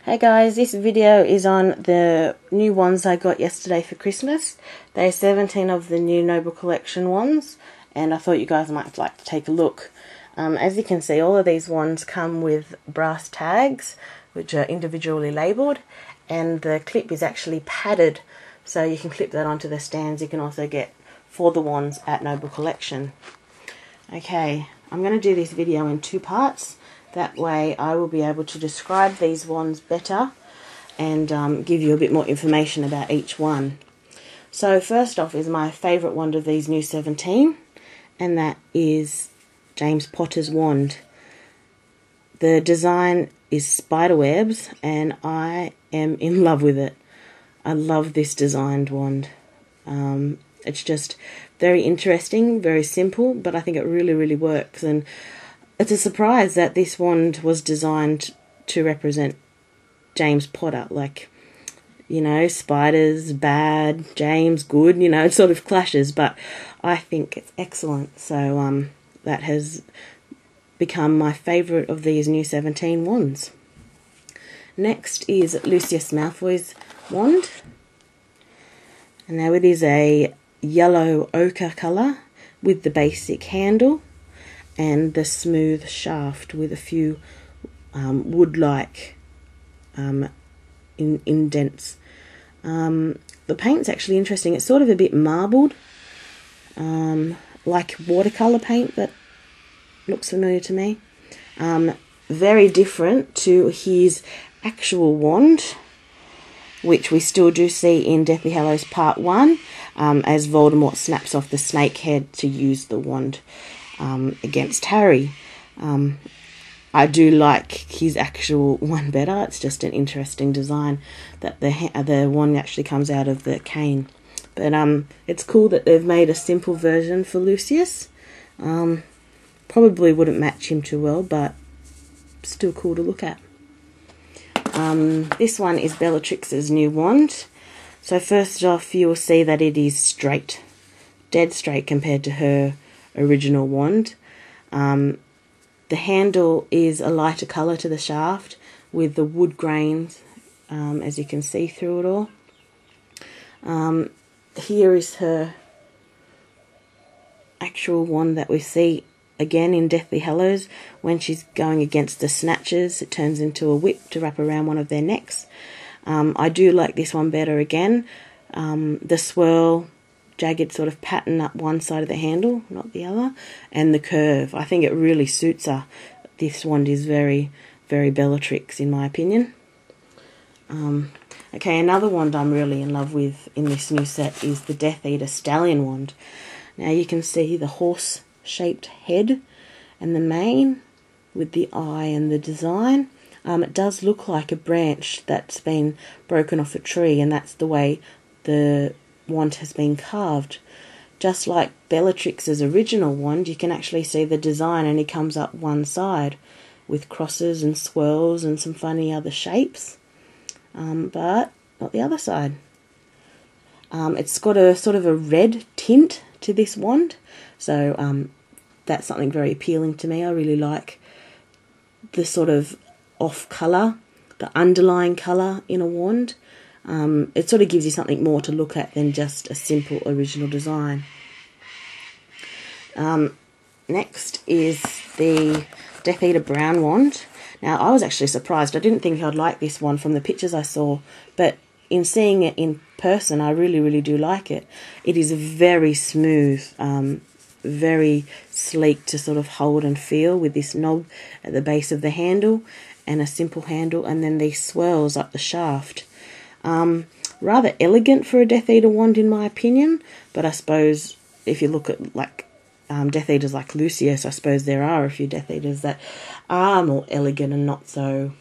Hey guys, this video is on the new wands I got yesterday for Christmas. They're 17 of the new Noble Collection wands, and I thought you guys might like to take a look. As you can see, all of these wands come with brass tags, which are individually labelled, and the clip is actually padded, so you can clip that onto the stands. You can also get for the wands at Noble Collection. Okay, I'm going to do this video in two parts. That way I will be able to describe these wands better and give you a bit more information about each one. So first off is my favourite wand of these new 17, and that is James Potter's wand. The design is spiderwebs and I am in love with it. I love this designed wand. It's just very interesting, very simple, but I think it really works, and it's a surprise that this wand was designed to represent James Potter. Like, you know, spiders, bad, James, good, you know, it sort of clashes, but I think it's excellent. So that has become my favourite of these new 17 wands. Next is Lucius Malfoy's wand. And now it is a yellow ochre colour with the basic handle and the smooth shaft with a few wood-like indents. The paint's actually interesting. It's sort of a bit marbled, like watercolour paint that looks familiar to me. Very different to his actual wand, which we still do see in Deathly Hallows Part 1, as Voldemort snaps off the snake head to use the wand against Harry. I do like his actual one better. It's just an interesting design that the wand actually comes out of the cane. But it's cool that they've made a simple version for Lucius. Probably wouldn't match him too well, but still cool to look at. This one is Bellatrix's new wand. So first off, you will see that it is straight, dead straight compared to her original wand. The handle is a lighter colour to the shaft with the wood grains, as you can see through it all. Here is her actual wand that we see again in Deathly Hallows. When she's going against the snatchers, it turns into a whip to wrap around one of their necks. I do like this one better again. The swirl, jagged sort of pattern up one side of the handle, not the other, and the curve. I think it really suits her. This wand is very Bellatrix in my opinion. Okay, another wand I'm really in love with in this new set is the Death Eater Stallion wand. Now you can see the horse-shaped head and the mane with the eye and the design. It does look like a branch that's been broken off a tree, and that's the way the wand has been carved. Just like Bellatrix's original wand, you can actually see the design, and it comes up one side with crosses and swirls and some funny other shapes, but not the other side. It's got a sort of a red tint to this wand, so that's something very appealing to me. I really like the sort of off colour, the underlying colour in a wand. It sort of gives you something more to look at than just a simple original design. Next is the Death Eater Brown wand. Now I was actually surprised. I didn't think I'd like this one from the pictures I saw, but in seeing it in person I really do like it. It is very smooth, very sleek to sort of hold and feel, with this knob at the base of the handle and a simple handle, and then these swirls up the shaft. Rather elegant for a Death Eater wand in my opinion, but I suppose if you look at like Death Eaters like Lucius, I suppose there are a few Death Eaters that are more elegant and not so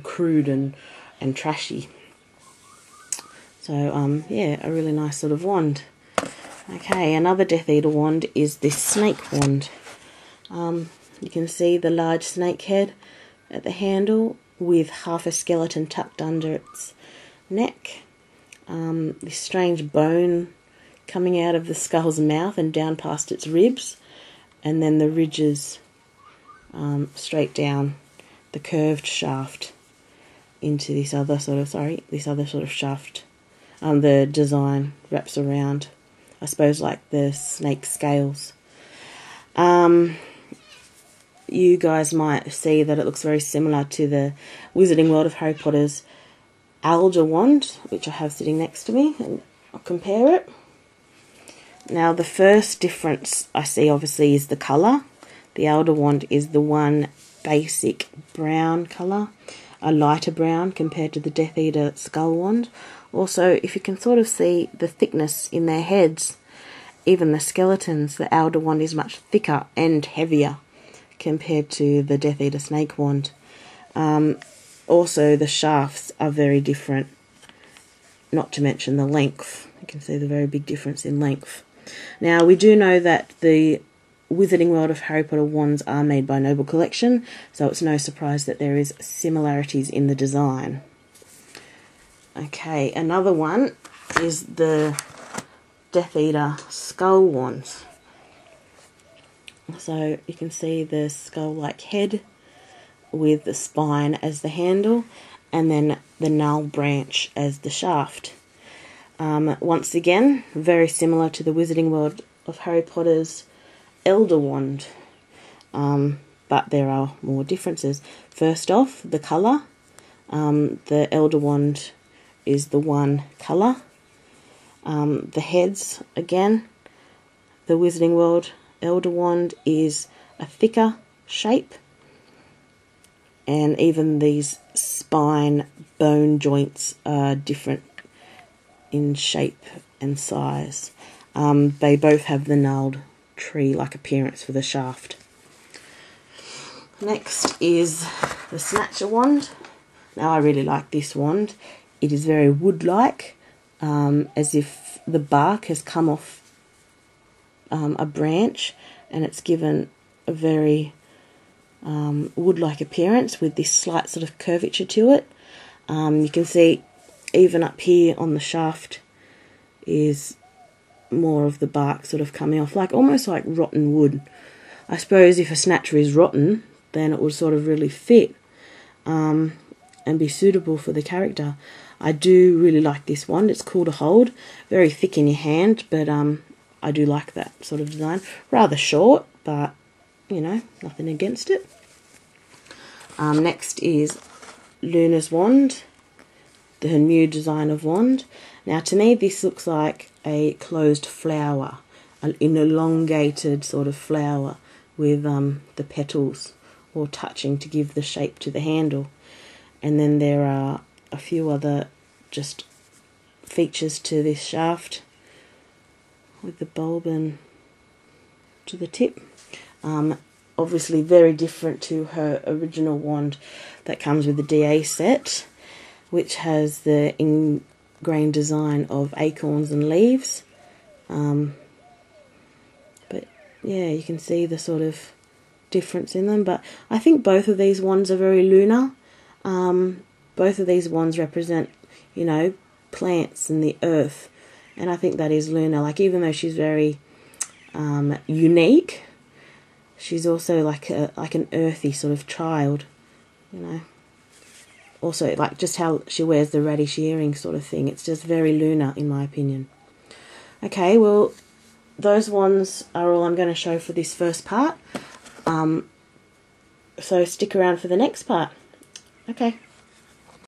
crude and trashy. So yeah, a really nice sort of wand. Okay, another Death Eater wand is this snake wand. You can see the large snake head at the handle with half a skeleton tucked under its neck. This strange bone coming out of the skull's mouth and down past its ribs, and then the ridges straight down the curved shaft. into this other sort of shaft. The design wraps around, I suppose, like the snake scales. You guys might see that it looks very similar to the Wizarding World of Harry Potter's Elder Wand, which I have sitting next to me, and I'll compare it. Now, the first difference I see, obviously, is the colour. The Elder Wand is the one basic brown colour, a lighter brown compared to the Death Eater Skull Wand. Also, if you can sort of see the thickness in their heads, even the skeletons, the Elder Wand is much thicker and heavier compared to the Death Eater Snake Wand. Also, the shafts are very different, not to mention the length. You can see the very big difference in length. Now, we do know that the Wizarding World of Harry Potter wands are made by Noble Collection, so it's no surprise that there is similarities in the design. Okay, another one is the Death Eater Skull Wand. So you can see the skull-like head with the spine as the handle, and then the null branch as the shaft. Once again, very similar to the Wizarding World of Harry Potter's Elder Wand, but there are more differences. First off, the colour. The Elder Wand is the one colour. The heads, again, the Wizarding World Elder Wand is a thicker shape, and even these spine bone joints are different in shape and size. They both have the gnarled tree-like appearance for the shaft. Next is the Snatcher Wand. Now, I really like this wand. It is very wood-like, as if the bark has come off a branch, and it's given a very wood-like appearance with this slight sort of curvature to it. You can see even up here on the shaft is more of the bark sort of coming off, like almost like rotten wood. I suppose if a snatcher is rotten, then it would sort of really fit and be suitable for the character. I do really like this wand. It's cool to hold, very thick in your hand, but I do like that sort of design. Rather short, but, you know, nothing against it. Next is Luna's wand, the new design of wand. Now, to me, this looks like a closed flower, an elongated sort of flower with the petals all touching to give the shape to the handle. And then there are a few other just features to this shaft with the bulb and to the tip. Obviously very different to her original wand that comes with the DA set, which has the ingrained design of acorns and leaves. But yeah, you can see the sort of difference in them. But I think both of these wands are very lunar. Both of these wands represent, you know, plants and the earth, and I think that is Luna. Like, even though she's very unique, she's also like an earthy sort of child, you know. Also, like, just how she wears the radish earring sort of thing. It's just very Luna, in my opinion. Okay, well, those ones are all I'm going to show for this first part. So stick around for the next part. Okay.